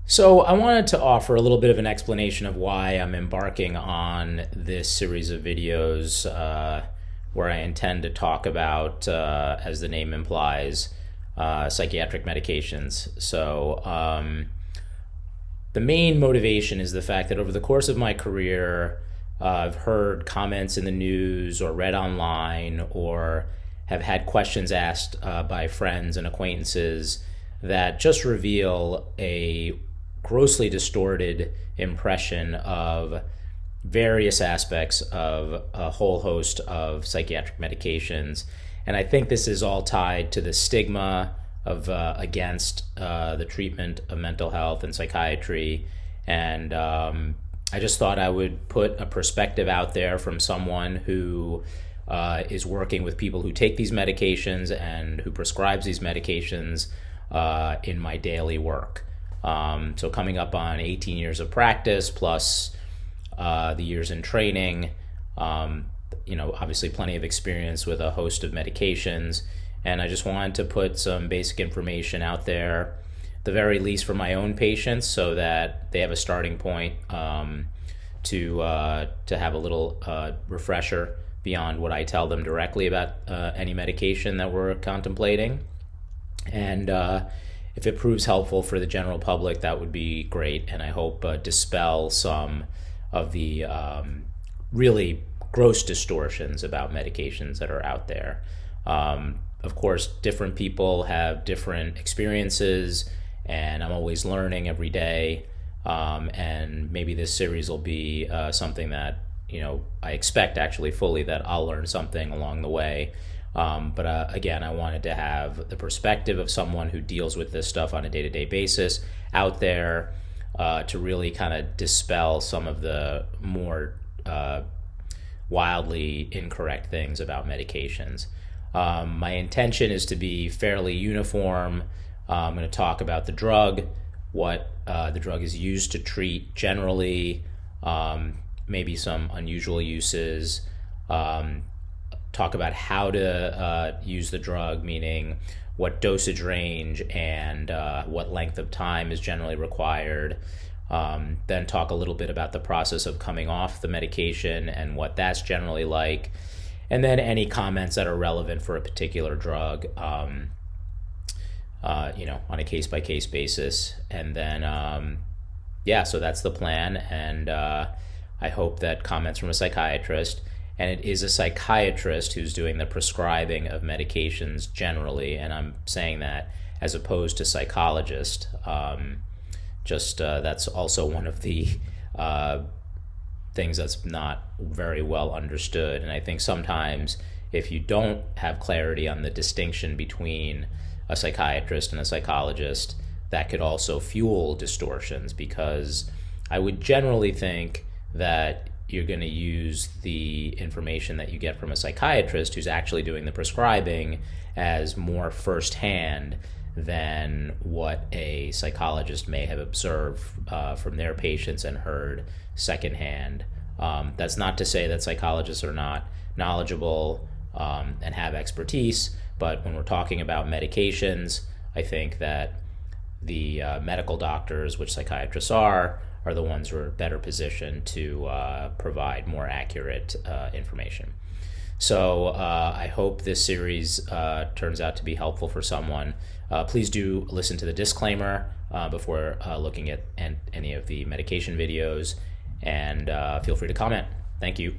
So, I wanted to offer a little bit of an explanation of why I'm embarking on this series of videos where I intend to talk about, as the name implies, psychiatric medications. The main motivation is the fact that over the course of my career, I've heard comments in the news or read online or have had questions asked by friends and acquaintances that just reveal a grossly distorted impression of various aspects of a whole host of psychiatric medications. And I think this is all tied to the stigma of against the treatment of mental health and psychiatry. And I just thought I would put a perspective out there from someone who is working with people who take these medications and who prescribes these medications in my daily work. So coming up on 18 years of practice plus the years in training, obviously plenty of experience with a host of medications. And I just wanted to put some basic information out there, the very least for my own patients, so that they have a starting point to have a little refresher beyond what I tell them directly about any medication that we're contemplating. And if it proves helpful for the general public, that would be great. And I hope dispel some of the really gross distortions about medications that are out there. Of course, different people have different experiences, and I'm always learning every day. And maybe this series will be something that, I expect actually fully that I'll learn something along the way. But again, I wanted to have the perspective of someone who deals with this stuff on a day-to-day basis out there to really kind of dispel some of the more wildly incorrect things about medications. My intention is to be fairly uniform. I'm going to talk about the drug, what the drug is used to treat generally, maybe some unusual uses, talk about how to use the drug, meaning what dosage range and what length of time is generally required. Then talk a little bit about the process of coming off the medication and what that's generally like. And then any comments that are relevant for a particular drug, on a case-by-case basis. And then, so that's the plan. And I hope that comments from a psychiatrist, and it is a psychiatrist who's doing the prescribing of medications generally, and I'm saying that as opposed to psychologist. That's also one of the things that's not very well understood. And I think sometimes if you don't have clarity on the distinction between a psychiatrist and a psychologist, that could also fuel distortions, because I would generally think that you're going to use the information that you get from a psychiatrist who's actually doing the prescribing as more firsthand than what a psychologist may have observed from their patients and heard secondhand. That's not to say that psychologists are not knowledgeable and have expertise, but when we're talking about medications, I think that the medical doctors, which psychiatrists are the ones who are better positioned to provide more accurate information. So I hope this series turns out to be helpful for someone. Please do listen to the disclaimer before looking at any of the medication videos, and feel free to comment. Thank you.